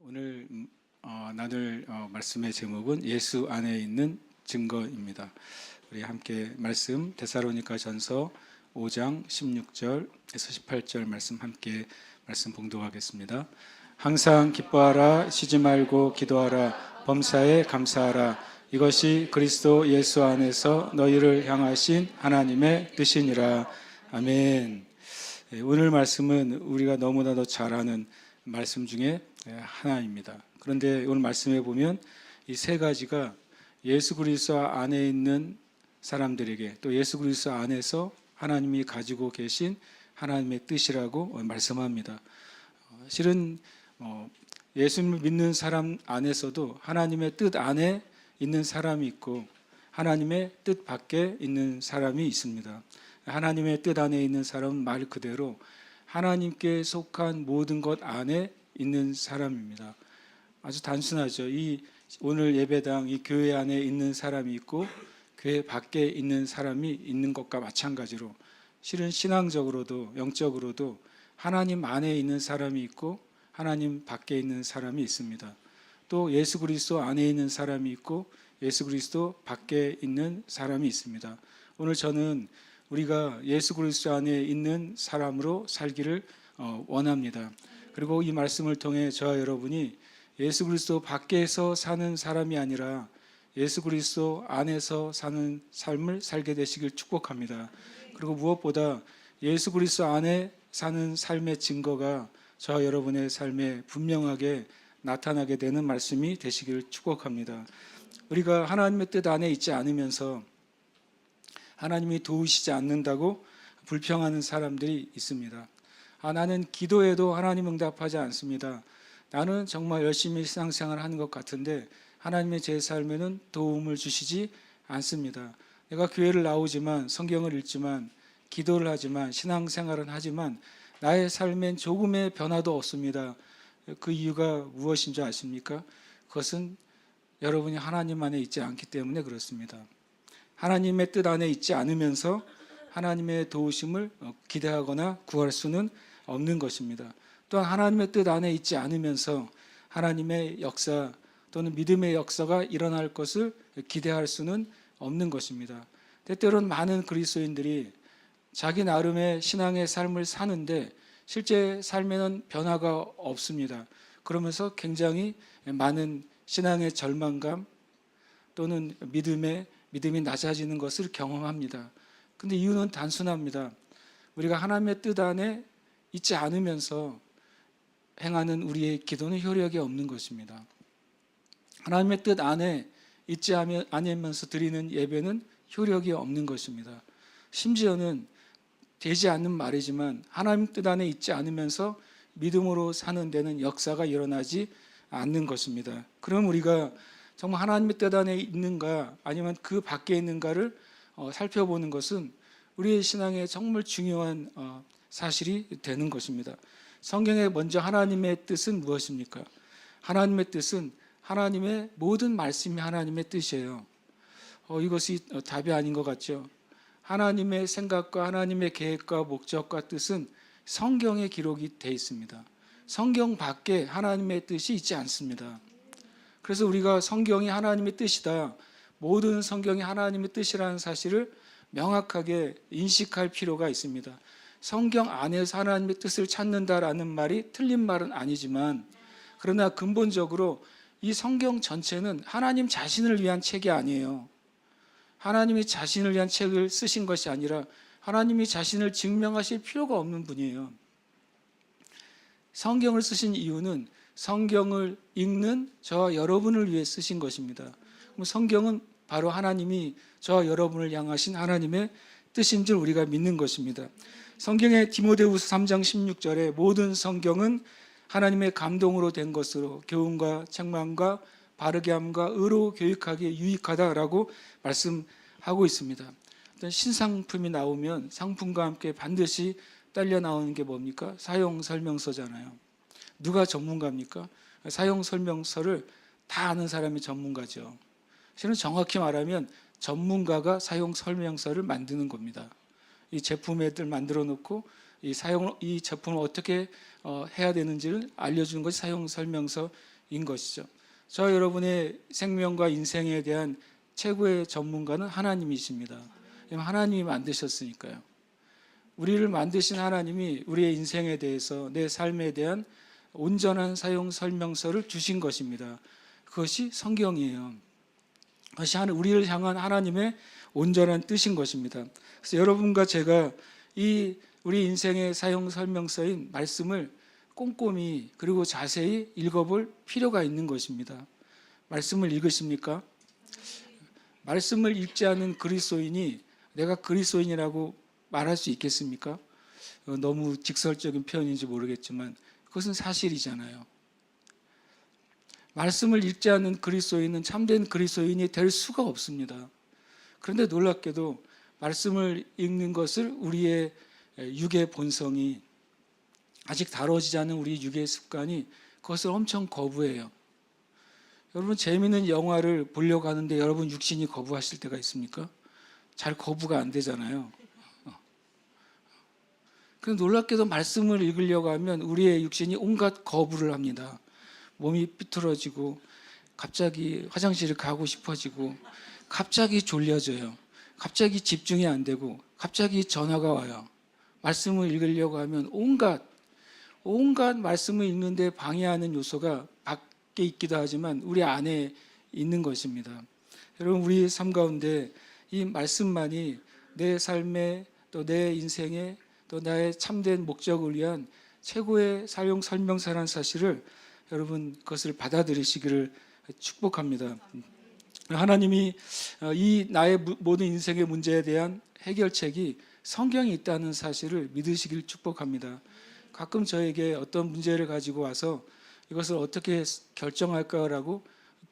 오늘 나눌 말씀의 제목은 예수 안에 있는 증거입니다. 우리 함께 말씀 데살로니가 전서 5장 16절에서 18절 말씀 함께 말씀 봉독하겠습니다. 항상 기뻐하라, 쉬지 말고 기도하라, 범사에 감사하라. 이것이 그리스도 예수 안에서 너희를 향하신 하나님의 뜻이니라. 아멘. 오늘 말씀은 우리가 너무나도 잘 아는 말씀 중에 하나입니다. 그런데 오늘 말씀에 보면 이 세 가지가 예수 그리스도 안에 있는 사람들에게 또 예수 그리스도 안에서 하나님이 가지고 계신 하나님의 뜻이라고 말씀합니다. 실은 예수님을 믿는 사람 안에서도 하나님의 뜻 안에 있는 사람이 있고 하나님의 뜻 밖에 있는 사람이 있습니다. 하나님의 뜻 안에 있는 사람은 말 그대로 하나님께 속한 모든 것 안에 있는 사람입니다. 아주 단순하죠. 이 오늘 예배당 이 교회 안에 있는 사람이 있고 교회 밖에 있는 사람이 있는 것과 마찬가지로 실은 신앙적으로도 영적으로도 하나님 안에 있는 사람이 있고 하나님 밖에 있는 사람이 있습니다. 또 예수 그리스도 안에 있는 사람이 있고 예수 그리스도 밖에 있는 사람이 있습니다. 오늘 저는 우리가 예수 그리스도 안에 있는 사람으로 살기를 원합니다. 그리고 이 말씀을 통해 저와 여러분이 예수 그리스도 밖에서 사는 사람이 아니라 예수 그리스도 안에서 사는 삶을 살게 되시길 축복합니다. 그리고 무엇보다 예수 그리스도 안에 사는 삶의 증거가 저와 여러분의 삶에 분명하게 나타나게 되는 말씀이 되시길 축복합니다. 우리가 하나님의 뜻 안에 있지 않으면서 하나님이 도우시지 않는다고 불평하는 사람들이 있습니다. 나는 기도해도 하나님 응답하지 않습니다. 나는 정말 열심히 신앙생활을 하는 것 같은데 하나님의 제 삶에는 도움을 주시지 않습니다. 내가 교회를 나오지만 성경을 읽지만 기도를 하지만 신앙생활은 하지만 나의 삶엔 조금의 변화도 없습니다. 그 이유가 무엇인 줄 아십니까? 그것은 여러분이 하나님 안에 있지 않기 때문에 그렇습니다. 하나님의 뜻 안에 있지 않으면서 하나님의 도우심을 기대하거나 구할 수는 없는 것입니다. 또한 하나님의 뜻 안에 있지 않으면서 하나님의 역사 또는 믿음의 역사가 일어날 것을 기대할 수는 없는 것입니다. 때때로는 많은 그리스도인들이 자기 나름의 신앙의 삶을 사는데 실제 삶에는 변화가 없습니다. 그러면서 굉장히 많은 신앙의 절망감 또는 믿음이 낮아지는 것을 경험합니다. 근데 이유는 단순합니다. 우리가 하나님의 뜻 안에 있지 않으면서 행하는 우리의 기도는 효력이 없는 것입니다. 하나님의 뜻 안에 있지 않으면서 드리는 예배는 효력이 없는 것입니다. 심지어는 되지 않는 말이지만 하나님 뜻 안에 있지 않으면서 믿음으로 사는 데는 역사가 일어나지 않는 것입니다. 그럼 우리가 정말 하나님의 뜻 안에 있는가 아니면 그 밖에 있는가를 살펴보는 것은 우리의 신앙에 정말 중요한 사실이 되는 것입니다. 성경에 먼저 하나님의 뜻은 무엇입니까? 하나님의 뜻은 하나님의 모든 말씀이 하나님의 뜻이에요. 이것이 답이 아닌 것 같죠? 하나님의 생각과 하나님의 계획과 목적과 뜻은 성경에 기록이 되어 있습니다. 성경 밖에 하나님의 뜻이 있지 않습니다. 그래서 우리가 성경이 하나님의 뜻이다, 모든 성경이 하나님의 뜻이라는 사실을 명확하게 인식할 필요가 있습니다. 성경 안에서 하나님의 뜻을 찾는다라는 말이 틀린 말은 아니지만 그러나 근본적으로 이 성경 전체는 하나님 자신을 위한 책이 아니에요. 하나님이 자신을 위한 책을 쓰신 것이 아니라 하나님이 자신을 증명하실 필요가 없는 분이에요. 성경을 쓰신 이유는 성경을 읽는 저와 여러분을 위해 쓰신 것입니다. 그럼 성경은 바로 하나님이 저와 여러분을 향하신 하나님의 뜻인 줄 우리가 믿는 것입니다. 성경의 디모데후서 3장 16절에 모든 성경은 하나님의 감동으로 된 것으로 교훈과 책망과 바르게 함과 의로 교육하기에 유익하다라고 말씀하고 있습니다. 어떤 신상품이 나오면 상품과 함께 반드시 딸려 나오는 게 뭡니까? 사용 설명서잖아요. 누가 전문가입니까? 사용 설명서를 다 아는 사람이 전문가죠. 실은 정확히 말하면 전문가가 사용 설명서를 만드는 겁니다. 이 제품애들 만들어 놓고 이 제품을 어떻게 해야 되는지를 알려주는 것이 사용 설명서인 것이죠. 저 여러분의 생명과 인생에 대한 최고의 전문가는 하나님이십니다. 하나님이 만드셨으니까요. 우리를 만드신 하나님이 우리의 인생에 대해서, 내 삶에 대한 온전한 사용 설명서를 주신 것입니다. 그것이 성경이에요. 그것이 우리를 향한 하나님의 온전한 뜻인 것입니다. 그래서 여러분과 제가 우리 인생의 사용 설명서인 말씀을 꼼꼼히 그리고 자세히 읽어볼 필요가 있는 것입니다. 말씀을 읽으십니까? 말씀을 읽지 않은 그리스도인이 내가 그리스도인이라고 말할 수 있겠습니까? 너무 직설적인 표현인지 모르겠지만 그것은 사실이잖아요. 말씀을 읽지 않는 그리스도인은 참된 그리스도인이 될 수가 없습니다. 그런데 놀랍게도 말씀을 읽는 것을 우리의 육의 본성이, 아직 다뤄지지 않은 우리 육의 습관이 그것을 엄청 거부해요. 여러분, 재미있는 영화를 보려고 하는데 여러분 육신이 거부하실 때가 있습니까? 잘 거부가 안 되잖아요. 그런데 놀랍게도 말씀을 읽으려고 하면 우리의 육신이 온갖 거부를 합니다. 몸이 삐뚤어지고 갑자기 화장실을 가고 싶어지고 갑자기 졸려져요. 갑자기 집중이 안 되고 갑자기 전화가 와요. 말씀을 읽으려고 하면 온갖 말씀을 읽는데 방해하는 요소가 밖에 있기도 하지만 우리 안에 있는 것입니다. 여러분, 우리 삶 가운데 이 말씀만이 내 삶에, 또 내 인생에, 또 나의 참된 목적을 위한 최고의 사용 설명서라는 사실을 여러분 그것을 받아들이시기를 축복합니다. 하나님이 이 나의 모든 인생의 문제에 대한 해결책이 성경에 있다는 사실을 믿으시길 축복합니다. 가끔 저에게 어떤 문제를 가지고 와서 이것을 어떻게 결정할까라고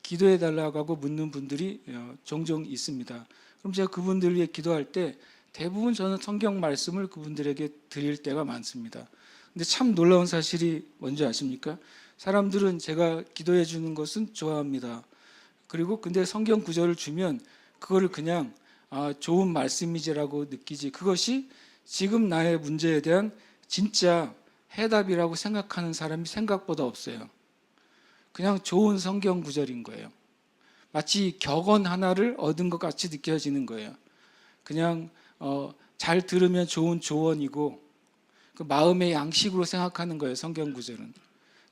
기도해 달라고 하고 묻는 분들이 종종 있습니다. 그럼 제가 그분들을 위해 기도할 때 대부분 저는 성경 말씀을 그분들에게 드릴 때가 많습니다. 근데 참 놀라운 사실이 뭔지 아십니까? 사람들은 제가 기도해 주는 것은 좋아합니다. 그리고 근데 성경 구절을 주면 그거를 그냥 좋은 말씀이지라고 느끼지, 그것이 지금 나의 문제에 대한 진짜 해답이라고 생각하는 사람이 생각보다 없어요. 그냥 좋은 성경 구절인 거예요. 마치 격언 하나를 얻은 것 같이 느껴지는 거예요. 그냥 잘 들으면 좋은 조언이고 그 마음의 양식으로 생각하는 거예요, 성경 구절은.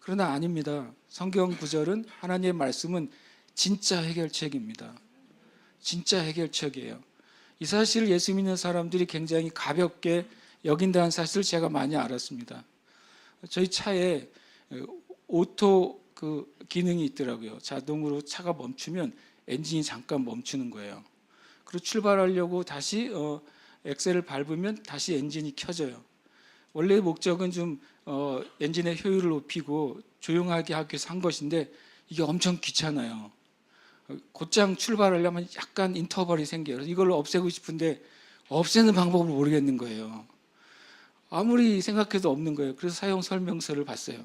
그러나 아닙니다. 성경 구절은, 하나님의 말씀은 진짜 해결책입니다. 진짜 해결책이에요. 이 사실을 예수 믿는 사람들이 굉장히 가볍게 여긴다는 사실을 제가 많이 알았습니다. 저희 차에 오토 기능이 있더라고요. 자동으로 차가 멈추면 엔진이 잠깐 멈추는 거예요. 그리고 출발하려고 다시 엑셀을 밟으면 다시 엔진이 켜져요. 원래 목적은 좀 엔진의 효율을 높이고 조용하게 하기 위해서 한 것인데 이게 엄청 귀찮아요. 곧장 출발하려면 약간 인터벌이 생겨요. 이걸 없애고 싶은데 없애는 방법을 모르겠는 거예요. 아무리 생각해도 없는 거예요. 그래서 사용 설명서를 봤어요.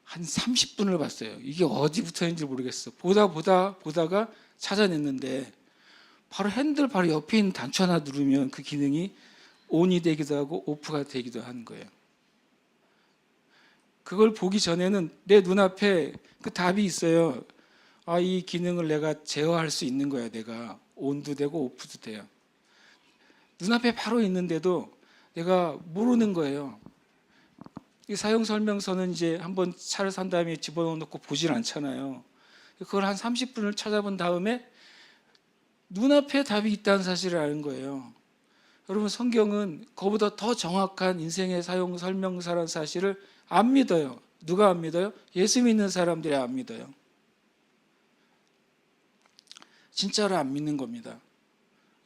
한 30분을 봤어요. 이게 어디부터인지 모르겠어. 보다가 찾아냈는데 바로 핸들 바로 옆에 있는 단추 하나 누르면 그 기능이 온이 되기도 하고 오프가 되기도 하는 거예요. 그걸 보기 전에는 내 눈앞에 그 답이 있어요. 이 기능을 내가 제어할 수 있는 거야. 내가 온도 되고 오프도 돼요. 눈앞에 바로 있는데도 내가 모르는 거예요. 이 사용 설명서는 이제 한번 차를 산 다음에 집어넣고 보질 않잖아요. 그걸 한 30분을 찾아본 다음에 눈앞에 답이 있다는 사실을 아는 거예요. 여러분, 성경은 그보다 더 정확한 인생의 사용 설명서라는 사실을 안 믿어요. 누가 안 믿어요? 예수 믿는 사람들이 안 믿어요. 진짜로 안 믿는 겁니다.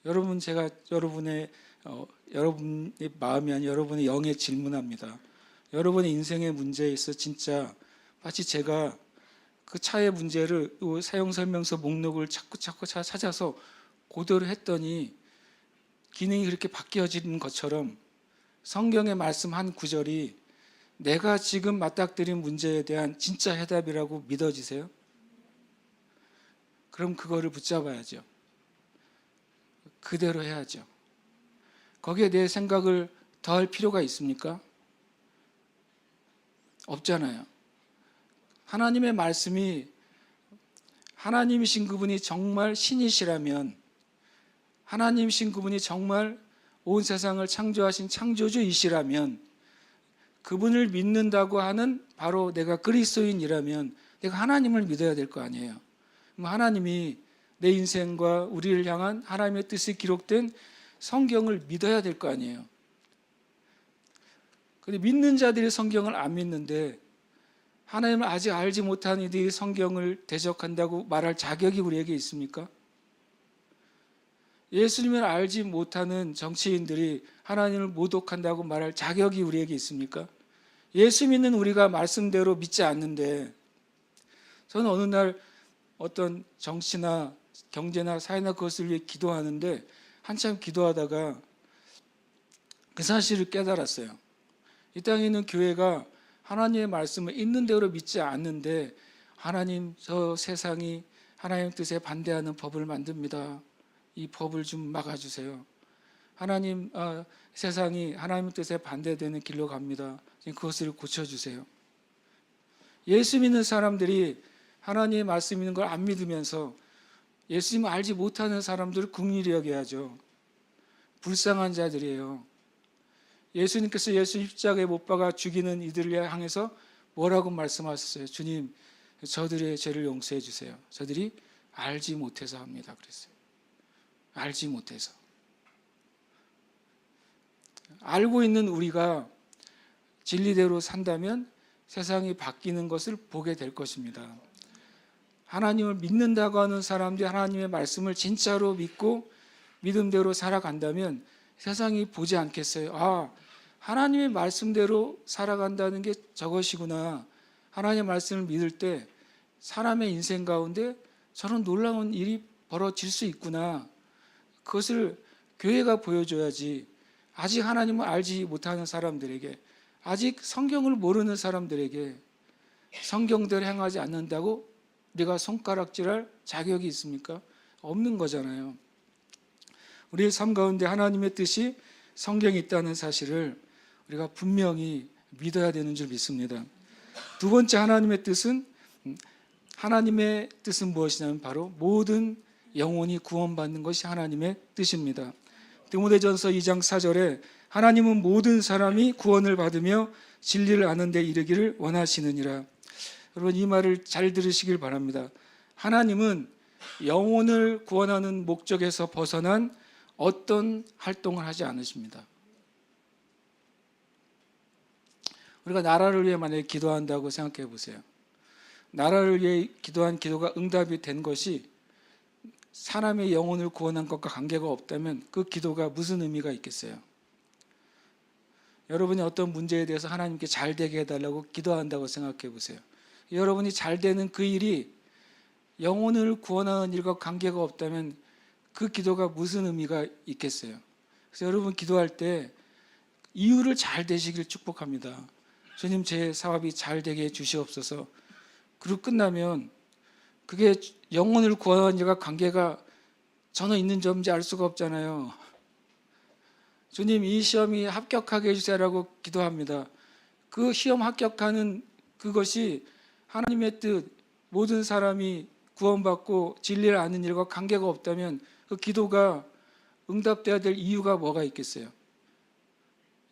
여러분, 제가 여러분의 마음이 아닌 여러분의 영에 질문합니다. 여러분의 인생의 문제에 있어 진짜 마치 제가 그 차의 문제를 사용 설명서 목록을 자꾸 찾아서 고도를 했더니 기능이 그렇게 바뀌어지는 것처럼 성경의 말씀 한 구절이 내가 지금 맞닥뜨린 문제에 대한 진짜 해답이라고 믿어지세요? 그럼 그거를 붙잡아야죠. 그대로 해야죠. 거기에 내 생각을 더할 필요가 있습니까? 없잖아요. 하나님의 말씀이 하나님이신 그분이 정말 신이시라면, 하나님이신 그분이 정말 온 세상을 창조하신 창조주이시라면, 그분을 믿는다고 하는 바로 내가 그리스도인이라면 내가 하나님을 믿어야 될 거 아니에요. 그럼 하나님이 내 인생과 우리를 향한 하나님의 뜻이 기록된 성경을 믿어야 될 거 아니에요. 그런데 믿는 자들이 성경을 안 믿는데 하나님을 아직 알지 못하는 이들이 성경을 대적한다고 말할 자격이 우리에게 있습니까? 예수님을 알지 못하는 정치인들이 하나님을 모독한다고 말할 자격이 우리에게 있습니까? 예수 믿는 우리가 말씀대로 믿지 않는데, 저는 어느 날 어떤 정치나 경제나 사회나 그것을 위해 기도하는데 한참 기도하다가 그 사실을 깨달았어요. 이 땅에 있는 교회가 하나님의 말씀을 있는 대로 믿지 않는데 하나님, 저 세상이 하나님 뜻에 반대하는 법을 만듭니다. 이 법을 좀 막아주세요. 하나님, 세상이 하나님 뜻에 반대되는 길로 갑니다. 그것을 고쳐주세요. 예수 믿는 사람들이 하나님의 말씀 있는 걸 안 믿으면서 예수님을 알지 못하는 사람들을 긍휼히 여겨야죠. 불쌍한 자들이에요. 예수님께서 예수 십자가에 못 박아 죽이는 이들을 향해서 뭐라고 말씀하셨어요? 주님, 저들의 죄를 용서해 주세요. 저들이 알지 못해서 합니다. 그랬어요. 알지 못해서. 알고 있는 우리가 진리대로 산다면 세상이 바뀌는 것을 보게 될 것입니다. 하나님을 믿는다고 하는 사람들이 하나님의 말씀을 진짜로 믿고 믿음대로 살아간다면 세상이 보지 않겠어요. 하나님의 말씀대로 살아간다는 게 저것이구나. 하나님의 말씀을 믿을 때 사람의 인생 가운데 저런 놀라운 일이 벌어질 수 있구나. 그것을 교회가 보여줘야지. 아직 하나님을 알지 못하는 사람들에게, 아직 성경을 모르는 사람들에게 성경대로 행하지 않는다고 우리가 손가락질할 자격이 있습니까? 없는 거잖아요. 우리의 삶 가운데 하나님의 뜻이 성경에 있다는 사실을 우리가 분명히 믿어야 되는 줄 믿습니다. 두 번째 하나님의 뜻은 무엇이냐면 바로 모든 영혼이 구원받는 것이 하나님의 뜻입니다. 디모데전서 2장 4절에 하나님은 모든 사람이 구원을 받으며 진리를 아는 데 이르기를 원하시느니라. 여러분, 이 말을 잘 들으시길 바랍니다. 하나님은 영혼을 구원하는 목적에서 벗어난 어떤 활동을 하지 않으십니다. 우리가 나라를 위해 만약에 기도한다고 생각해 보세요. 나라를 위해 기도한 기도가 응답이 된 것이 사람의 영혼을 구원한 것과 관계가 없다면 그 기도가 무슨 의미가 있겠어요? 여러분이 어떤 문제에 대해서 하나님께 잘 되게 해달라고 기도한다고 생각해 보세요. 여러분이 잘 되는 그 일이 영혼을 구원하는 일과 관계가 없다면 그 기도가 무슨 의미가 있겠어요? 그래서 여러분 기도할 때 이유를 잘 되시길 축복합니다. 주님, 제 사업이 잘 되게 해 주시옵소서. 그리고 끝나면 그게 영혼을 구원하는 일과 관계가 전혀 있는 점인지 알 수가 없잖아요. 주님, 이 시험이 합격하게 해주세요라고 기도합니다. 그 시험 합격하는 그것이 하나님의 뜻, 모든 사람이 구원받고 진리를 아는 일과 관계가 없다면 그 기도가 응답돼야 될 이유가 뭐가 있겠어요?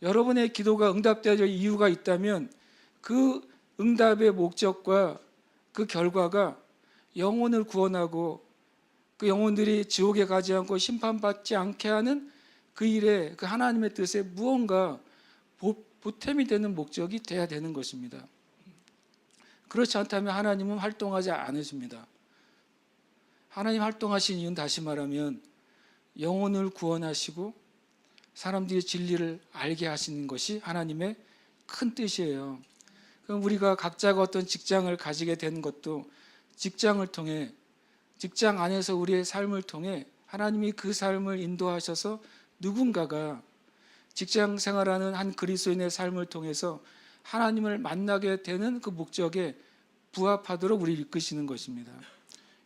여러분의 기도가 응답돼야 될 이유가 있다면 그 응답의 목적과 그 결과가 영혼을 구원하고 그 영혼들이 지옥에 가지 않고 심판받지 않게 하는 그 일에, 그 하나님의 뜻에 무언가 보탬이 되는 목적이 돼야 되는 것입니다. 그렇지 않다면 하나님은 활동하지 않으십니다. 하나님 활동하신 이유는 다시 말하면 영혼을 구원하시고 사람들이 진리를 알게 하시는 것이 하나님의 큰 뜻이에요. 그럼 우리가 각자가 어떤 직장을 가지게 된 것도 직장을 통해, 직장 안에서 우리의 삶을 통해 하나님이 그 삶을 인도하셔서 누군가가 직장 생활하는 한 그리스도인의 삶을 통해서 하나님을 만나게 되는 그 목적에 부합하도록 우리를 이끄시는 것입니다.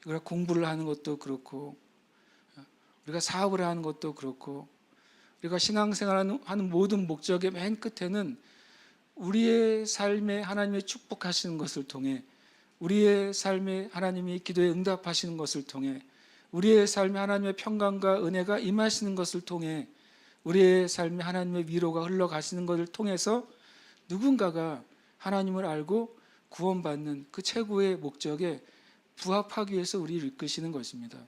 우리가 공부를 하는 것도 그렇고, 우리가 사업을 하는 것도 그렇고, 우리가 신앙생활하는 모든 목적의 맨 끝에는 우리의 삶에 하나님의 축복하시는 것을 통해, 우리의 삶에 하나님이 기도에 응답하시는 것을 통해, 우리의 삶에 하나님의 평강과 은혜가 임하시는 것을 통해, 우리의 삶에 하나님의 위로가 흘러가시는 것을 통해서 누군가가 하나님을 알고 구원받는 그 최고의 목적에 부합하기 위해서 우리를 이끄시는 것입니다.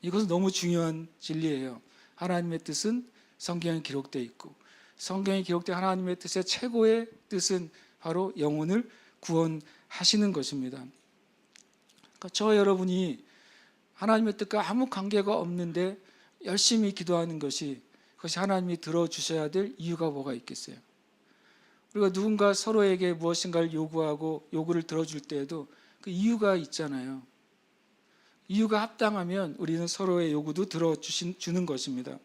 이것은 너무 중요한 진리예요. 하나님의 뜻은 성경에 기록되어 있고, 성경에 기록된 하나님의 뜻의 최고의 뜻은 바로 영혼을 구원하시는 것입니다. 그러니까 저 여러분이 하나님의 뜻과 아무 관계가 없는데 열심히 기도하는 것이, 그것이 하나님이 들어주셔야 될 이유가 뭐가 있겠어요? 우리가 누군가 서로에게 무엇인가를 요구하고 요구를 들어줄 때에도 그 이유가 있잖아요. 이유가 합당하면 우리는 서로의 요구도 들어주는 것입니다.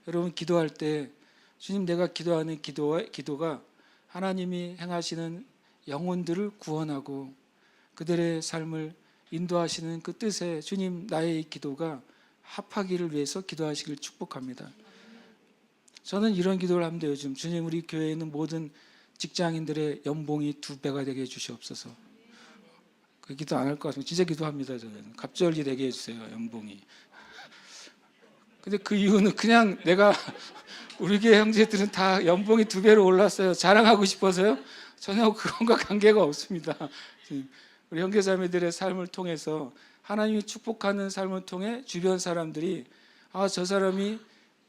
여러분, 기도할 때 주님, 내가 기도하는 기도가 하나님이 행하시는 영혼들을 구원하고 그들의 삶을 인도하시는 그 뜻에 주님, 나의 이 기도가 합하기를 위해서 기도하시길 축복합니다. 저는 이런 기도를 합니다. 요즘, 주님, 우리 교회에 있는 모든 직장인들의 연봉이 2배가 되게 해주시옵소서. 그 기도 안 할 것 같으면 진짜 기도합니다. 저는 갑절이 되게 해주세요, 연봉이. 근데 그 이유는 그냥 내가 우리 교회 형제들은 다 연봉이 2배로 올랐어요, 자랑하고 싶어서요? 전혀 그런과 관계가 없습니다. 우리 형제자매들의 삶을 통해서, 하나님이 축복하는 삶을 통해 주변 사람들이 저 사람이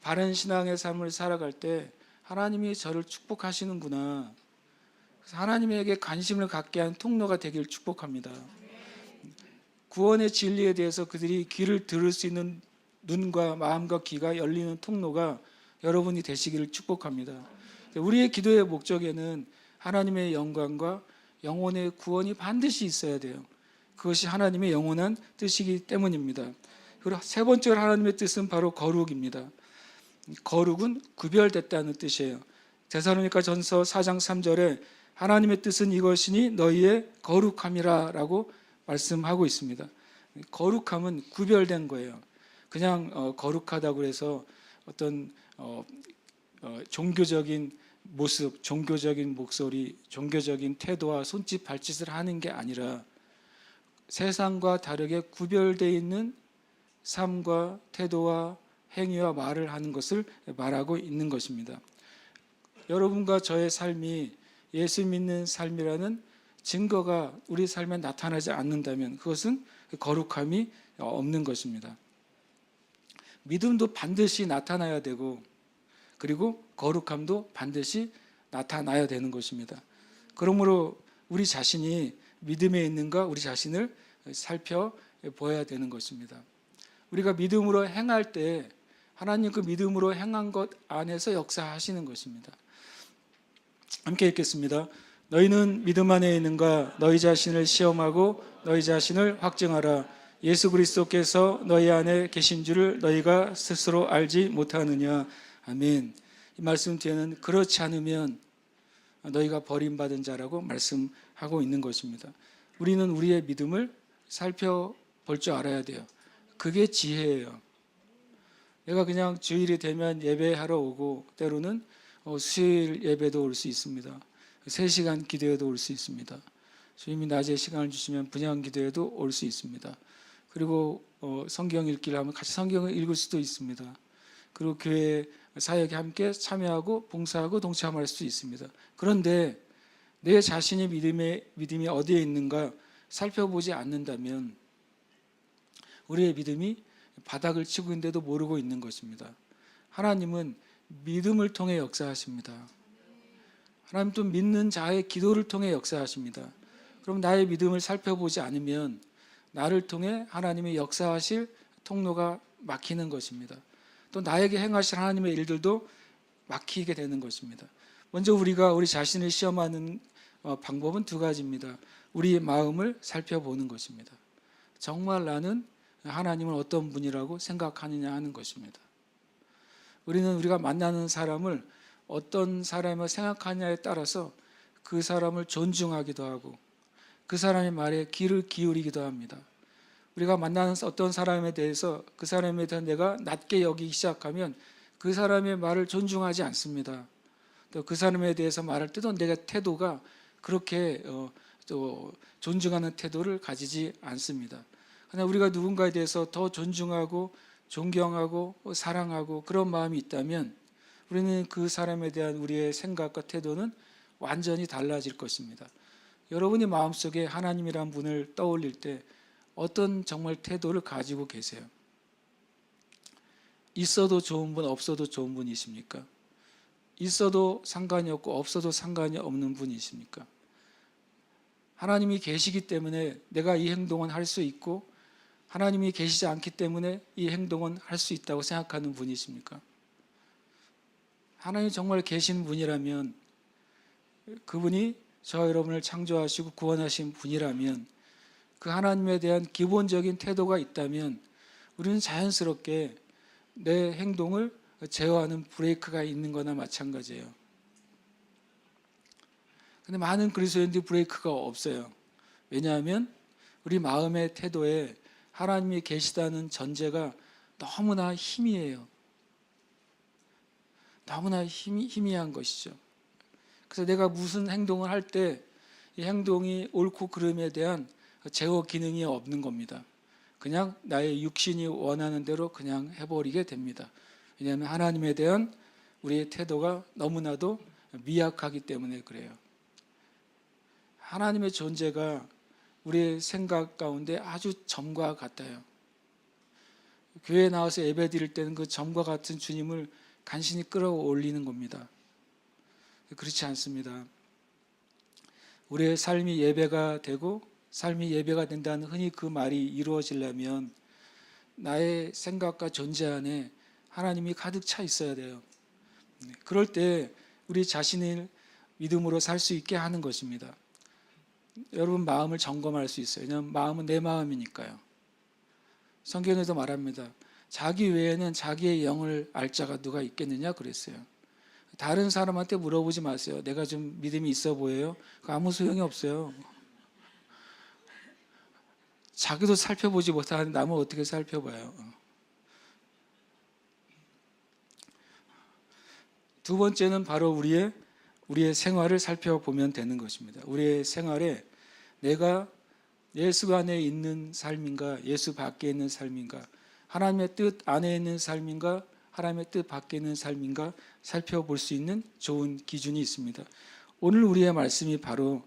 바른 신앙의 삶을 살아갈 때 하나님이 저를 축복하시는구나, 그래서 하나님에게 관심을 갖게 한 통로가 되기를 축복합니다. 구원의 진리에 대해서 그들이 귀를 들을 수 있는 눈과 마음과 귀가 열리는 통로가 여러분이 되시기를 축복합니다. 우리의 기도의 목적에는 하나님의 영광과 영혼의 구원이 반드시 있어야 돼요. 그것이 하나님의 영원한 뜻이기 때문입니다. 그리고 세 번째로 하나님의 뜻은 바로 거룩입니다. 거룩은 구별됐다는 뜻이에요. 데살로니가 전서 4장 3절에 하나님의 뜻은 이것이니 너희의 거룩함이라 라고 말씀하고 있습니다. 거룩함은 구별된 거예요. 그냥 거룩하다고 해서 어떤 종교적인 모습, 종교적인 목소리, 종교적인 태도와 손짓 발짓을 하는 게 아니라 세상과 다르게 구별되어 있는 삶과 태도와 행위와 말을 하는 것을 말하고 있는 것입니다. 여러분과 저의 삶이 예수 믿는 삶이라는 증거가 우리 삶에 나타나지 않는다면 그것은 거룩함이 없는 것입니다. 믿음도 반드시 나타나야 되고, 그리고 거룩함도 반드시 나타나야 되는 것입니다. 그러므로 우리 자신이 믿음에 있는가, 우리 자신을 살펴보아야 되는 것입니다. 우리가 믿음으로 행할 때 하나님 그 믿음으로 행한 것 안에서 역사하시는 것입니다. 함께 읽겠습니다. 너희는 믿음 안에 있는가? 너희 자신을 시험하고 너희 자신을 확증하라. 예수 그리스도께서 너희 안에 계신 줄을 너희가 스스로 알지 못하느냐. 아멘. 이 말씀 뒤에는 그렇지 않으면 너희가 버림받은 자라고 말씀하고 있는 것입니다. 우리는 우리의 믿음을 살펴볼 줄 알아야 돼요. 그게 지혜예요. 내가 그냥 주일이 되면 예배하러 오고, 때로는 수요일 예배도 올 수 있습니다. 3시간 기도회도 올 수 있습니다. 주님이 낮에 시간을 주시면 분양 기도회도 올 수 있습니다. 그리고 성경 읽기를 하면 같이 성경을 읽을 수도 있습니다. 그리고 교회 사역에 함께 참여하고 봉사하고 동참할 수도 있습니다. 그런데 내 자신의 믿음이 어디에 있는가 살펴보지 않는다면 우리의 믿음이 바닥을 치고 있는데도 모르고 있는 것입니다. 하나님은 믿음을 통해 역사하십니다. 하나님 또 믿는 자의 기도를 통해 역사하십니다. 그럼 나의 믿음을 살펴보지 않으면 나를 통해 하나님의 역사하실 통로가 막히는 것입니다. 또 나에게 행하실 하나님의 일들도 막히게 되는 것입니다. 먼저 우리가 우리 자신을 시험하는 방법은 2가지입니다. 우리의 마음을 살펴보는 것입니다. 정말 나는 하나님은 어떤 분이라고 생각하느냐 하는 것입니다. 우리는 우리가 만나는 사람을 어떤 사람을 생각하냐에 따라서 그 사람을 존중하기도 하고 그 사람의 말에 귀를 기울이기도 합니다. 우리가 만나는 어떤 사람에 대해서 그 사람에 대해서 내가 낮게 여기기 시작하면 그 사람의 말을 존중하지 않습니다. 또 그 사람에 대해서 말할 때도 내 태도가 그렇게 또 존중하는 태도를 가지지 않습니다. 그러나 우리가 누군가에 대해서 더 존중하고 존경하고 사랑하고 그런 마음이 있다면 우리는 그 사람에 대한 우리의 생각과 태도는 완전히 달라질 것입니다. 여러분이 마음속에 하나님이란 분을 떠올릴 때 어떤 정말 태도를 가지고 계세요? 있어도 좋은 분, 없어도 좋은 분이십니까? 있어도 상관이 없고 없어도 상관이 없는 분이십니까? 하나님이 계시기 때문에 내가 이 행동은 할 수 있고 하나님이 계시지 않기 때문에 이 행동은 할 수 있다고 생각하는 분이십니까? 하나님이 정말 계신 분이라면, 그분이 저와 여러분을 창조하시고 구원하신 분이라면, 그 하나님에 대한 기본적인 태도가 있다면 우리는 자연스럽게 내 행동을 제어하는 브레이크가 있는 거나 마찬가지예요. 근데 많은 그리스도인들이 브레이크가 없어요. 왜냐하면 우리 마음의 태도에 하나님이 계시다는 전제가 너무나 희미해요. 너무나 희미한 것이죠. 그래서 내가 무슨 행동을 할 때 이 행동이 옳고 그름에 대한 제어 기능이 없는 겁니다. 그냥 나의 육신이 원하는 대로 그냥 해버리게 됩니다. 왜냐하면 하나님에 대한 우리의 태도가 너무나도 미약하기 때문에 그래요. 하나님의 존재가 우리의 생각 가운데 아주 점과 같아요. 교회에 나와서 예배 드릴 때는 그 점과 같은 주님을 간신히 끌어올리는 겁니다. 그렇지 않습니다. 우리의 삶이 예배가 되고 삶이 예배가 된다는 흔히 그 말이 이루어지려면 나의 생각과 존재 안에 하나님이 가득 차 있어야 돼요. 그럴 때 우리 자신을 믿음으로 살 수 있게 하는 것입니다. 여러분 마음을 점검할 수 있어요. 왜냐하면 마음은 내 마음이니까요. 성경에도 말합니다. 자기 외에는 자기의 영을 알 자가 누가 있겠느냐 그랬어요. 다른 사람한테 물어보지 마세요. 내가 좀 믿음이 있어 보여요? 아무 소용이 없어요. 자기도 살펴보지 못하는 남을 어떻게 살펴봐요? 두 번째는 바로 우리의 생활을 살펴보면 되는 것입니다. 우리의 생활에 내가 예수 안에 있는 삶인가, 예수 밖에 있는 삶인가, 하나님의 뜻 안에 있는 삶인가, 하나님의 뜻 밖에 있는 삶인가 살펴볼 수 있는 좋은 기준이 있습니다. 오늘 우리의 말씀이 바로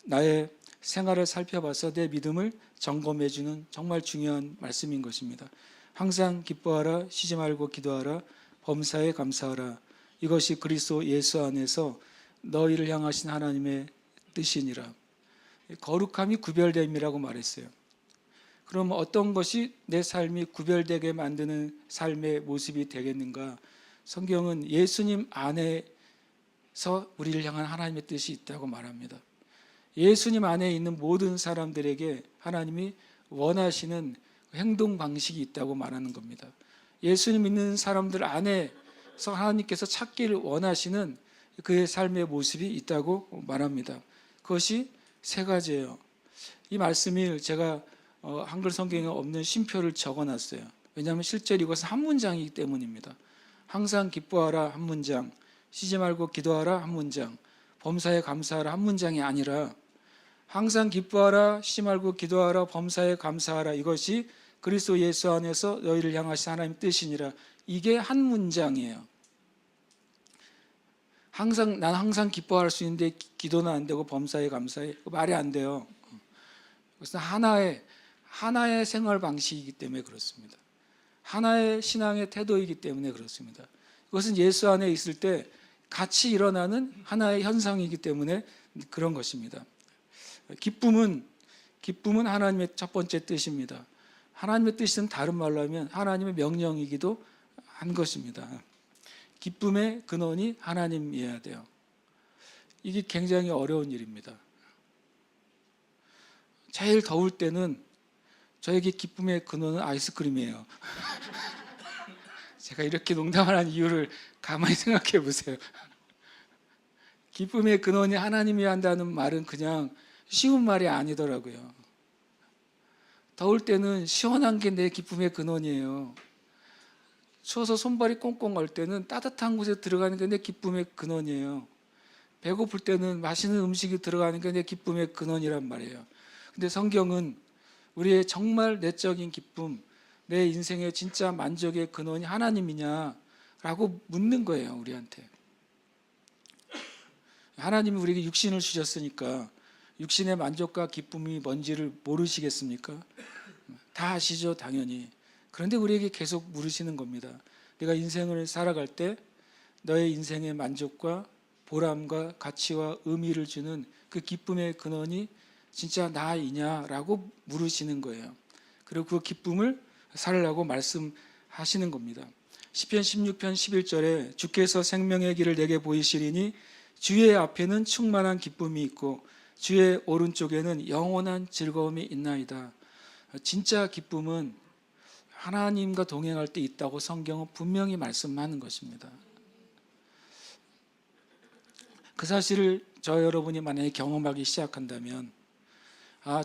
나의 생활을 살펴봐서 내 믿음을 점검해 주는 정말 중요한 말씀인 것입니다. 항상 기뻐하라, 쉬지 말고 기도하라, 범사에 감사하라. 이것이 그리스도 예수 안에서 너희를 향하신 하나님의 뜻이니라. 거룩함이 구별됨이라고 말했어요. 그럼 어떤 것이 내 삶이 구별되게 만드는 삶의 모습이 되겠는가? 성경은 예수님 안에서 우리를 향한 하나님의 뜻이 있다고 말합니다. 예수님 안에 있는 모든 사람들에게 하나님이 원하시는 행동 방식이 있다고 말하는 겁니다. 예수님 믿는 사람들 안에서 하나님께서 찾기를 원하시는 그의 삶의 모습이 있다고 말합니다. 그것이 세 가지예요. 이 말씀을 제가 한글 성경에 없는 쉼표를 적어놨어요. 왜냐하면 실제로 이것은 한 문장이기 때문입니다. 항상 기뻐하라 한 문장, 쉬지 말고 기도하라 한 문장, 범사에 감사하라 한 문장이 아니라 항상 기뻐하라, 쉬지 말고 기도하라, 범사에 감사하라. 이것이 그리스도 예수 안에서 너희를 향하신 하나님의 뜻이니라. 이게 한 문장이에요. 난 항상 기뻐할 수 있는데 기도는 안 되고 범사에 감사해. 말이 안 돼요. 그것은 하나의 생활 방식이기 때문에 그렇습니다. 하나의 신앙의 태도이기 때문에 그렇습니다. 그것은 예수 안에 있을 때 같이 일어나는 하나의 현상이기 때문에 그런 것입니다. 기쁨은 하나님의 첫 번째 뜻입니다. 하나님의 뜻은 다른 말로 하면 하나님의 명령이기도 한 것입니다. 기쁨의 근원이 하나님이어야 돼요. 이게 굉장히 어려운 일입니다. 제일 더울 때는 저에게 기쁨의 근원은 아이스크림이에요. 제가 이렇게 농담을 한 이유를 가만히 생각해 보세요. 기쁨의 근원이 하나님이어야 한다는 말은 그냥 쉬운 말이 아니더라고요. 더울 때는 시원한 게 내 기쁨의 근원이에요. 추워서 손발이 꽁꽁 얼 때는 따뜻한 곳에 들어가는 게 내 기쁨의 근원이에요. 배고플 때는 맛있는 음식이 들어가는 게 내 기쁨의 근원이란 말이에요. 근데 성경은 우리의 정말 내적인 기쁨, 내 인생의 진짜 만족의 근원이 하나님이냐라고 묻는 거예요, 우리한테. 하나님이 우리에게 육신을 주셨으니까 육신의 만족과 기쁨이 뭔지를 모르시겠습니까? 다 아시죠, 당연히. 그런데 우리에게 계속 물으시는 겁니다. 내가 인생을 살아갈 때 너의 인생의 만족과 보람과 가치와 의미를 주는 그 기쁨의 근원이 진짜 나이냐라고 물으시는 거예요. 그리고 그 기쁨을 살라고 말씀하시는 겁니다. 시편 16편 11절에 주께서 생명의 길을 내게 보이시리니 주의 앞에는 충만한 기쁨이 있고 주의 오른쪽에는 영원한 즐거움이 있나이다. 진짜 기쁨은 하나님과 동행할 때 있다고 성경은 분명히 말씀하는 것입니다. 그 사실을 저 여러분이 만약에 경험하기 시작한다면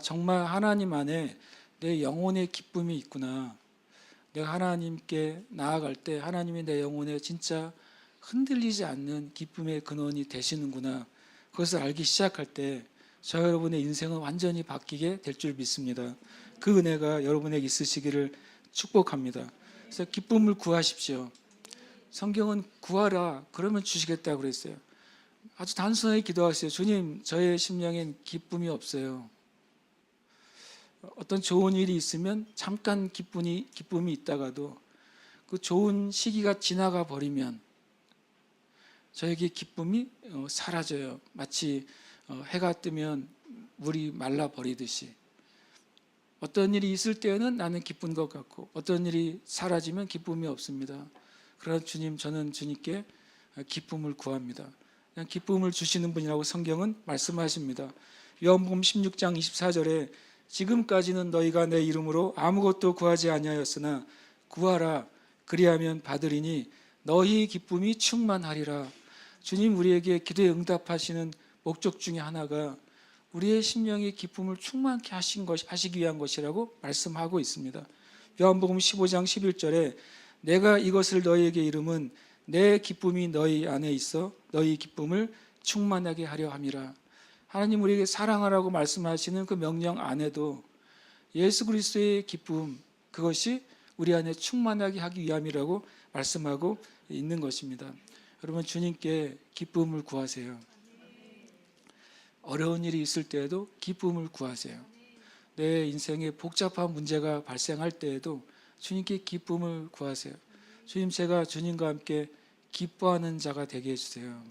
정말 하나님 안에 내 영혼의 기쁨이 있구나. 내가 하나님께 나아갈 때 하나님이 내 영혼에 진짜 흔들리지 않는 기쁨의 근원이 되시는구나. 그것을 알기 시작할 때 저 여러분의 인생은 완전히 바뀌게 될 줄 믿습니다. 그 은혜가 여러분에게 있으시기를 축복합니다. 그래서 기쁨을 구하십시오. 성경은 구하라 그러면 주시겠다고 그랬어요. 아주 단순하게 기도하세요. 주님, 저의 심령엔 기쁨이 없어요. 어떤 좋은 일이 있으면 잠깐 기쁨이 있다가도 그 좋은 시기가 지나가 버리면 저에게 기쁨이 사라져요. 마치 해가 뜨면 물이 말라 버리듯이. 어떤 일이 있을 때는 나는 기쁜 것 같고 어떤 일이 사라지면 기쁨이 없습니다. 그러나 주님, 저는 주님께 기쁨을 구합니다. 그냥 기쁨을 주시는 분이라고 성경은 말씀하십니다. 요한복음 16장 24절에 지금까지는 너희가 내 이름으로 아무것도 구하지 아니하였으나 구하라 그리하면 받으리니 너희 기쁨이 충만하리라. 주님, 우리에게 기도에 응답하시는 목적 중에 하나가 우리의 심령의 기쁨을 충만케 하시기 위한 것이라고 말씀하고 있습니다. 요한복음 15장 11절에 내가 이것을 너희에게 이름은 내 기쁨이 너희 안에 있어 너희 기쁨을 충만하게 하려 함이라. 하나님 우리에게 사랑하라고 말씀하시는 그 명령 안에도 예수 그리스도의 기쁨, 그것이 우리 안에 충만하게 하기 위함이라고 말씀하고 있는 것입니다. 여러분, 주님께 기쁨을 구하세요. 어려운 일이 있을 때에도 기쁨을 구하세요. 내 인생에 복잡한 문제가 발생할 때에도 주님께 기쁨을 구하세요. 주님, 제가 주님과 함께 기뻐하는 자가 되게 해주세요.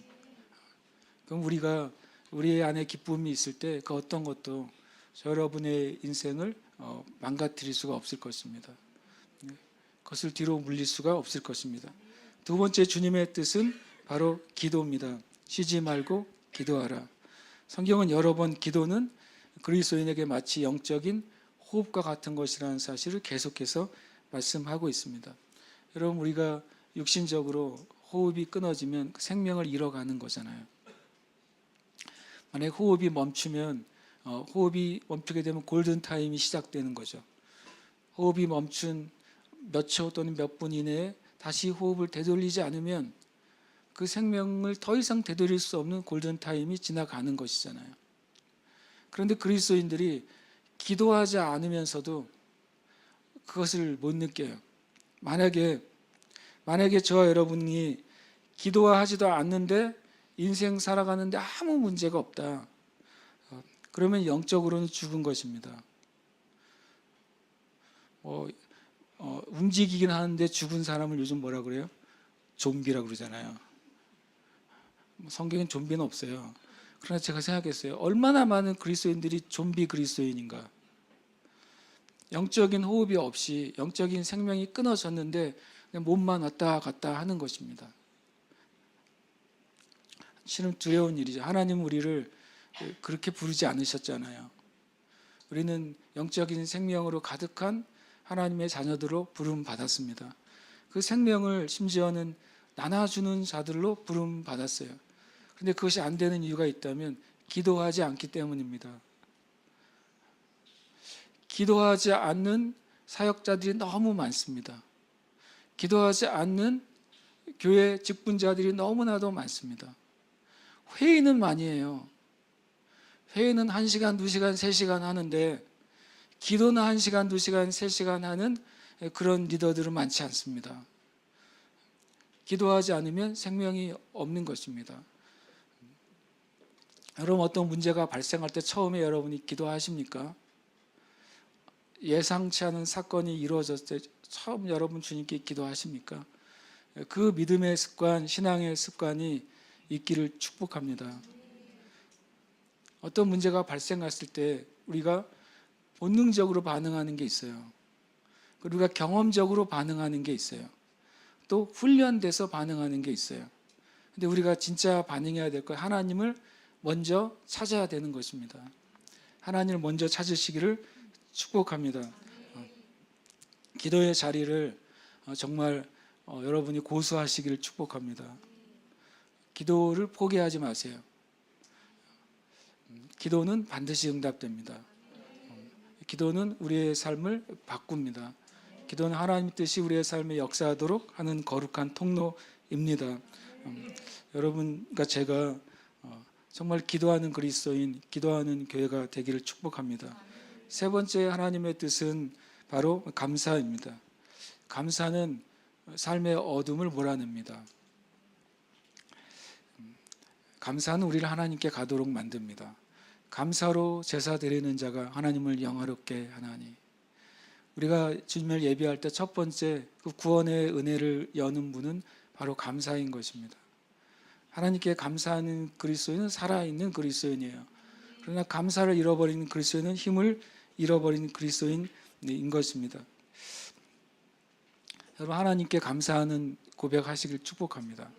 그럼 우리가 우리 안에 기쁨이 있을 때 그 어떤 것도 여러분의 인생을 망가뜨릴 수가 없을 것입니다. 그것을 뒤로 물릴 수가 없을 것입니다. 두 번째, 주님의 뜻은 바로 기도입니다. 쉬지 말고 기도하라. 성경은 여러 번 기도는 그리스도인에게 마치 영적인 호흡과 같은 것이라는 사실을 계속해서 말씀하고 있습니다. 여러분, 우리가 육신적으로 호흡이 끊어지면 생명을 잃어가는 거잖아요. 만약에 호흡이 멈추면 호흡이 멈추게 되면 골든타임이 시작되는 거죠. 호흡이 멈춘 몇 초 또는 몇 분 이내에 다시 호흡을 되돌리지 않으면 그 생명을 더 이상 되돌릴 수 없는 골든타임이 지나가는 것이잖아요. 그런데 그리스도인들이 기도하지 않으면서도 그것을 못 느껴요. 만약에 저와 여러분이 기도하지도 않는데 인생 살아가는데 아무 문제가 없다. 그러면 영적으로는 죽은 것입니다. 움직이긴 하는데 죽은 사람을 요즘 뭐라 그래요? 좀비라고 그러잖아요. 성경엔 좀비는 없어요. 그러나 제가 생각했어요. 얼마나 많은 그리스도인들이 좀비 그리스도인인가. 영적인 호흡이 없이 영적인 생명이 끊어졌는데 그냥 몸만 왔다 갔다 하는 것입니다. 실은 두려운 일이죠. 하나님은 우리를 그렇게 부르지 않으셨잖아요. 우리는 영적인 생명으로 가득한 하나님의 자녀들로 부름 받았습니다. 그 생명을 심지어는 나눠주는 자들로 부름 받았어요. 그런데 그것이 안 되는 이유가 있다면 기도하지 않기 때문입니다. 기도하지 않는 사역자들이 너무 많습니다. 기도하지 않는 교회 직분자들이 너무나도 많습니다. 회의는 많이 해요. 회의는 1시간, 2시간, 3시간 하는데 기도는 1시간, 2시간, 3시간 하는 그런 리더들은 많지 않습니다. 기도하지 않으면 생명이 없는 것입니다. 여러분, 어떤 문제가 발생할 때 처음에 여러분이 기도하십니까? 예상치 않은 사건이 이루어졌을 때 처음 여러분 주님께 기도하십니까? 그 믿음의 습관, 신앙의 습관이 있기를 축복합니다. 어떤 문제가 발생했을 때 우리가 본능적으로 반응하는 게 있어요. 우리가 경험적으로 반응하는 게 있어요. 또 훈련돼서 반응하는 게 있어요. 근데 우리가 진짜 반응해야 될 건 하나님을 먼저 찾아야 되는 것입니다. 하나님을 먼저 찾으시기를 축복합니다. 기도의 자리를 정말 여러분이 고수하시기를 축복합니다. 기도를 포기하지 마세요. 기도는 반드시 응답됩니다. 기도는 우리의 삶을 바꿉니다. 기도는 하나님 뜻이 우리의 삶에 역사하도록 하는 거룩한 통로입니다. 여러분과 제가 정말 기도하는 그리스도인, 기도하는 교회가 되기를 축복합니다. 세 번째 하나님의 뜻은 바로 감사입니다. 감사는 삶의 어둠을 몰아냅니다. 감사는 우리를 하나님께 가도록 만듭니다. 감사로 제사 드리는 자가 하나님을 영화롭게 하나니. 우리가 주님을 예배할 때 첫 번째 그 구원의 은혜를 여는 분은 바로 감사인 것입니다. 하나님께 감사하는 그리스도인은 살아있는 그리스도인이에요. 그러나 감사를 잃어버리는 그리스도인은 힘을 잃어버린 그리스도인인 것입니다. 여러분, 하나님께 감사하는 고백하시길 축복합니다.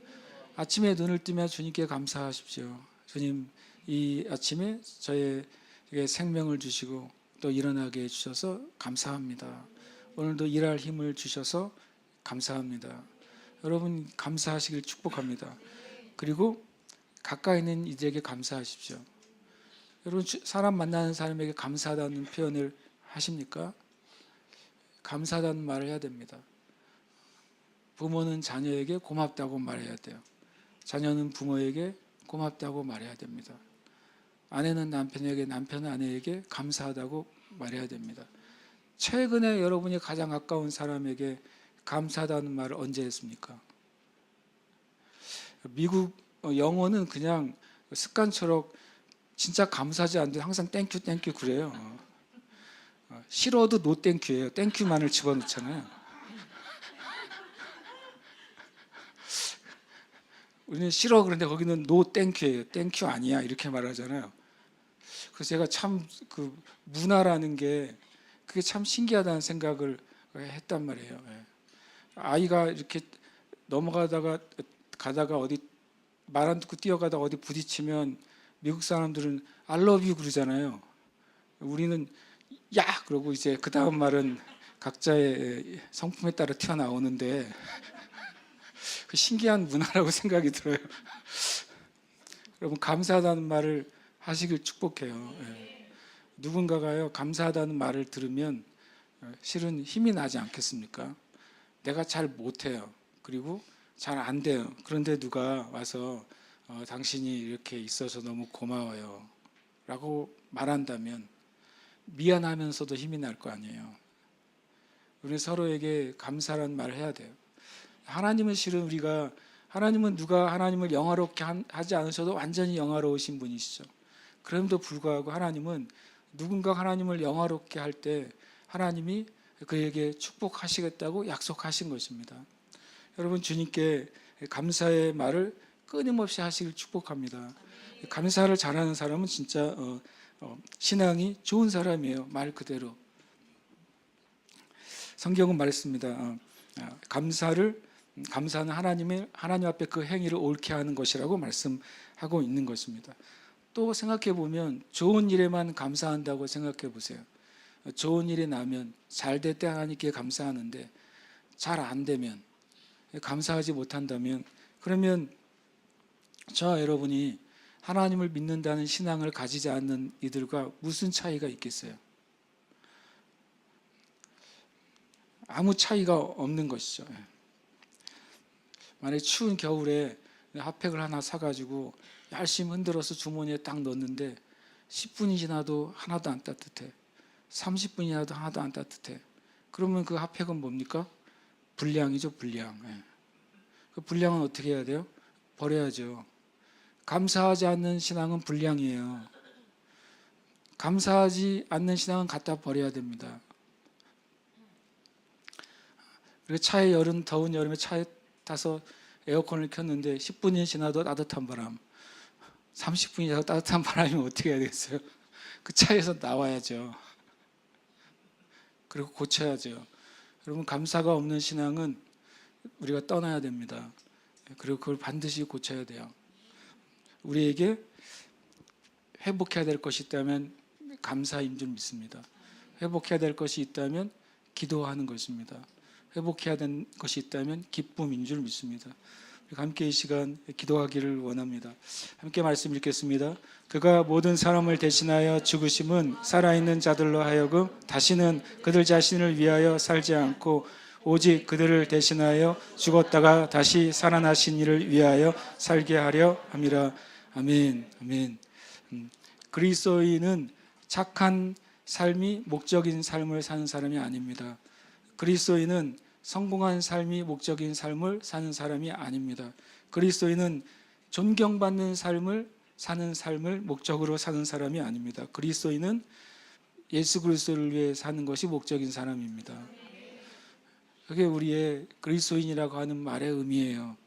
아침에 눈을 뜨면 주님께 감사하십시오. 주님, 이 아침에 저에게 생명을 주시고 또 일어나게 해주셔서 감사합니다. 오늘도 일할 힘을 주셔서 감사합니다. 여러분, 감사하시길 축복합니다. 그리고 가까이 있는 이들에게 감사하십시오. 여러분, 사람 만나는 사람에게 감사하다는 표현을 하십니까? 감사하다는 말을 해야 됩니다. 부모는 자녀에게 고맙다고 말해야 돼요. 자녀는 부모에게 고맙다고 말해야 됩니다. 아내는 남편에게, 남편은 아내에게 감사하다고 말해야 됩니다. 최근에 여러분이 가장 가까운 사람에게 감사하다는 말을 언제 했습니까? 미국 영어는 그냥 습관처럼 진짜 감사하지 않는데 항상 땡큐 땡큐 그래요. 싫어도 노 땡큐예요. 땡큐만을 집어넣잖아요. 우리는 싫어 그런데 거기는 노 땡큐예요. 땡큐 아니야 이렇게 말하잖아요. 그래서 제가 참 그 문화라는 게 그게 참 신기하다는 생각을 했단 말이에요. 아이가 이렇게 가다가 어디 말 안 듣고 뛰어가다가 어디 부딪히면 미국 사람들은 I love you 그러잖아요. 우리는 야 그러고 이제 그 다음 말은 각자의 성품에 따라 튀어나오는데 그 신기한 문화라고 생각이 들어요. 여러분, 감사하다는 말을 하시길 축복해요. 누군가가요 감사하다는 말을 들으면 실은 힘이 나지 않겠습니까? 내가 잘 못해요. 그리고 잘 안 돼요. 그런데 누가 와서 당신이 이렇게 있어서 너무 고마워요 라고 말한다면 미안하면서도 힘이 날 거 아니에요. 우리 서로에게 감사라는 말을 해야 돼요. 하나님은 실은 하나님은 누가 하나님을 영화롭게 하지 않으셔도 완전히 영화로우신 분이시죠. 그럼에도 불구하고 하나님은 누군가 하나님을 영화롭게 할 때 하나님이 그에게 축복하시겠다고 약속하신 것입니다. 여러분, 주님께 감사의 말을 끊임없이 하시길 축복합니다. 감사를 잘하는 사람은 진짜 신앙이 좋은 사람이에요. 말 그대로. 성경은 말했습니다. 감사는 하나님 앞에 그 행위를 옳게 하는 것이라고 말씀하고 있는 것입니다. 또 생각해 보면 좋은 일에만 감사한다고 생각해 보세요. 좋은 일이 나면 잘 될 때 하나님께 감사하는데 잘 안 되면, 감사하지 못한다면, 그러면 저와 여러분이 하나님을 믿는다는 신앙을 가지지 않는 이들과 무슨 차이가 있겠어요? 아무 차이가 없는 것이죠. 만약에 추운 겨울에 핫팩을 하나 사가지고 열심히 흔들어서 주머니에 딱 넣었는데 10분이 지나도 하나도 안 따뜻해. 30분이 지나도 하나도 안 따뜻해. 그러면 그 핫팩은 뭡니까? 불량이죠, 불량. 그 불량은 어떻게 해야 돼요? 버려야죠. 감사하지 않는 신앙은 불량이에요. 감사하지 않는 신앙은 갖다 버려야 됩니다. 그리고 차에 더운 여름에 차에 타서 에어컨을 켰는데 10분이 지나도 따뜻한 바람, 30분이 지나도 따뜻한 바람이면 어떻게 해야 되겠어요? 그 차에서 나와야죠. 그리고 고쳐야죠. 여러분, 감사가 없는 신앙은 우리가 떠나야 됩니다. 그리고 그걸 반드시 고쳐야 돼요. 우리에게 회복해야 될 것이 있다면 감사인 줄 믿습니다. 회복해야 될 것이 있다면 기도하는 것입니다. 회복해야 될 것이 있다면 기쁨인 줄 믿습니다. 함께 이 시간 기도하기를 원합니다. 함께 말씀 읽겠습니다. 그가 모든 사람을 대신하여 죽으심은 살아있는 자들로 하여금 다시는 그들 자신을 위하여 살지 않고 오직 그들을 대신하여 죽었다가 다시 살아나신 이를 위하여 살게 하려 함이라. 아멘. 아멘. 그리스도인은 착한 삶이 목적인 삶을 사는 사람이 아닙니다. 그리스도인은 성공한 삶이 목적인 삶을 사는 사람이 아닙니다. 그리스도인은 존경받는 삶을 사는 삶을 목적으로 사는 사람이 아닙니다. 그리스도인은 예수 그리스도를 위해 사는 것이 목적인 사람입니다. 그게 우리의 그리스도인이라고 하는 말의 의미예요.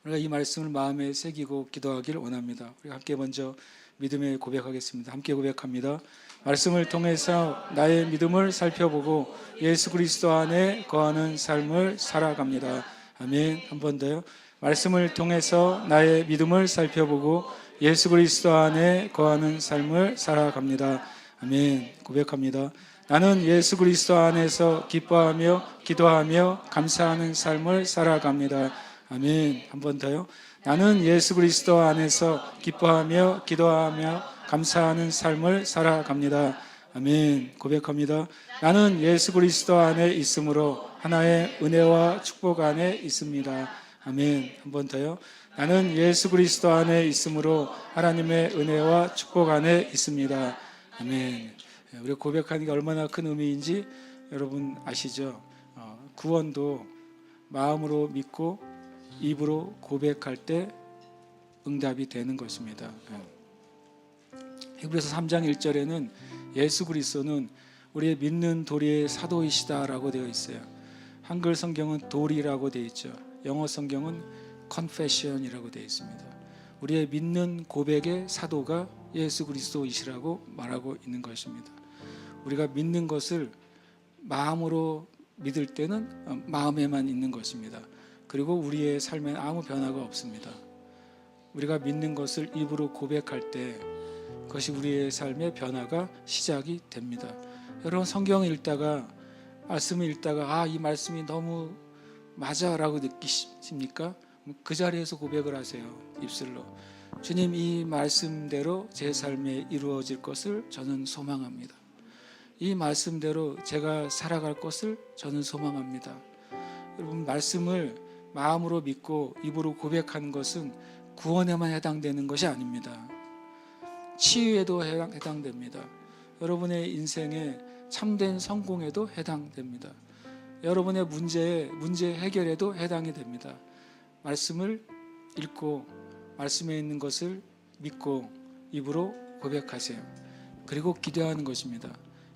우리가 이 말씀을 마음에 새기고 기도하기를 원합니다. 우리 함께 먼저 믿음의 고백하겠습니다. 함께 고백합니다. 말씀을 통해서 나의 믿음을 살펴보고 예수 그리스도 안에 거하는 삶을 살아갑니다. 아멘. 한 번 더요. 말씀을 통해서 나의 믿음을 살펴보고 예수 그리스도 안에 거하는 삶을 살아갑니다. 아멘. 고백합니다. 나는 예수 그리스도 안에서 기뻐하며 기도하며 감사하는 삶을 살아갑니다. 아멘. 한 번 더요. 나는 예수 그리스도 안에서 기뻐하며 기도하며 감사하는 삶을 살아갑니다. 아멘. 고백합니다. 나는 예수 그리스도 안에 있으므로 하나의 은혜와 축복 안에 있습니다. 아멘. 한 번 더요. 나는 예수 그리스도 안에 있으므로 하나님의 은혜와 축복 안에 있습니다. 아멘. 우리가 고백하는 게 얼마나 큰 의미인지 여러분 아시죠? 구원도 마음으로 믿고 입으로 고백할 때 응답이 되는 것입니다. 히브리서 3장 1절에는 예수 그리스도는 우리의 믿는 도리의 사도이시다라고 되어 있어요. 한글 성경은 도리라고 되어 있죠. 영어 성경은 confession이라고 되어 있습니다. 우리의 믿는 고백의 사도가 예수 그리스도이시라고 말하고 있는 것입니다. 우리가 믿는 것을 마음으로 믿을 때는 마음에만 있는 것입니다. 그리고 우리의 삶엔 아무 변화가 없습니다. 우리가 믿는 것을 입으로 고백할 때 그것이 우리의 삶의 변화가 시작이 됩니다. 여러분, 성경을 읽다가 말씀을 읽다가 이 말씀이 너무 맞아라고 느끼십니까? 그 자리에서 고백을 하세요. 입술로. 주님, 이 말씀대로 제 삶에 이루어질 것을 저는 소망합니다. 이 말씀대로 제가 살아갈 것을 저는 소망합니다. 여러분, 말씀을 마음으로 믿고 입으로 고백하는 것은 구원에만 해당되는 것이 아닙니다. 치유에도 해당됩니다. 여러분의 인생에 참된 성공에도 해당됩니다. 여러분의 문제 해결에도 해당이 됩니다. 말씀을 읽고 말씀에 있는 것을 믿고 입으로 고백하세요. 그리고 기도하는 것입니다.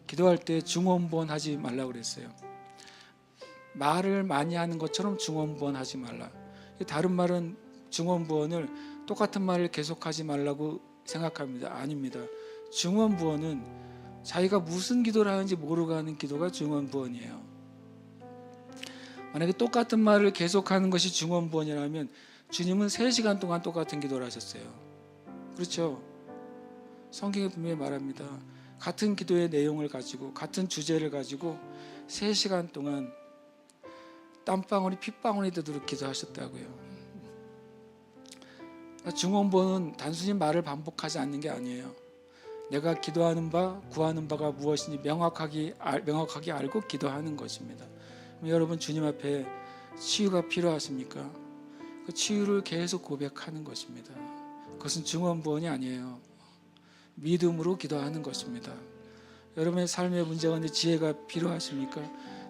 기도할 때 중원부원 하지 말라고 그랬어요. 말을 많이 하는 것처럼 중원부원 하지 말라. 다른 말은 중원부원을 똑같은 말을 계속하지 말라고 생각합니다. 아닙니다. 중원부원은 자기가 무슨 기도를 하는지 모르고 하는 기도가 중원부원이에요. 만약에 똑같은 말을 계속하는 것이 중원부원이라면 주님은 3시간 동안 똑같은 기도를 하셨어요. 그렇죠? 성경에 분명히 말합니다. 같은 기도의 내용을 가지고 같은 주제를 가지고 3시간 동안 땀방울이 핏방울이 되도록 기도하셨다고요. 중원부원은 단순히 말을 반복하지 않는 게 아니에요. 내가 기도하는 바, 구하는 바가 무엇인지 명확하게 알고 기도하는 것입니다. 여러분, 주님 앞에 치유가 필요하십니까? 그 치유를 계속 고백하는 것입니다. 그것은 증언부언이 아니에요. 믿음으로 기도하는 것입니다. 여러분의 삶의 문제 가운데 지혜가 필요하십니까?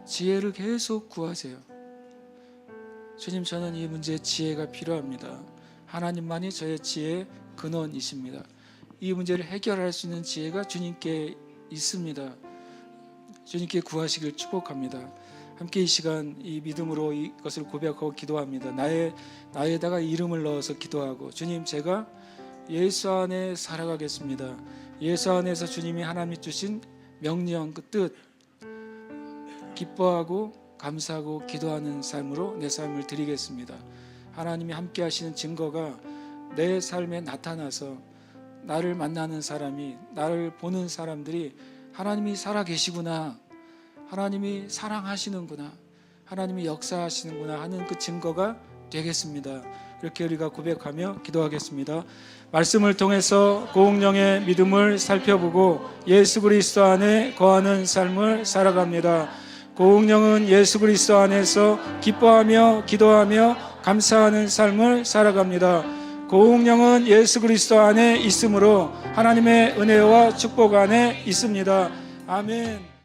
지혜를 계속 구하세요. 주님, 저는 이 문제에 지혜가 필요합니다. 하나님만이 저의 지혜의 근원이십니다. 이 문제를 해결할 수 있는 지혜가 주님께 있습니다. 주님께 구하시길 축복합니다. 함께 이 시간 이 믿음으로 이것을 고백하고 기도합니다. 나에다가 이름을 넣어서 기도하고, 주님, 제가 예수 안에 살아가겠습니다. 예수 안에서 주님이 하나님이 주신 명령, 그 뜻 기뻐하고 감사하고 기도하는 삶으로 내 삶을 드리겠습니다. 하나님이 함께 하시는 증거가 내 삶에 나타나서 나를 만나는 사람이, 나를 보는 사람들이 하나님이 살아계시구나, 하나님이 사랑하시는구나, 하나님이 역사하시는구나 하는 그 증거가 되겠습니다. 이렇게 우리가 고백하며 기도하겠습니다. 말씀을 통해서 고운령의 믿음을 살펴보고 예수 그리스도 안에 거하는 삶을 살아갑니다. 고운령은 예수 그리스도 안에서 기뻐하며 기도하며 감사하는 삶을 살아갑니다. 고운령은 예수 그리스도 안에 있으므로 하나님의 은혜와 축복 안에 있습니다. 아멘.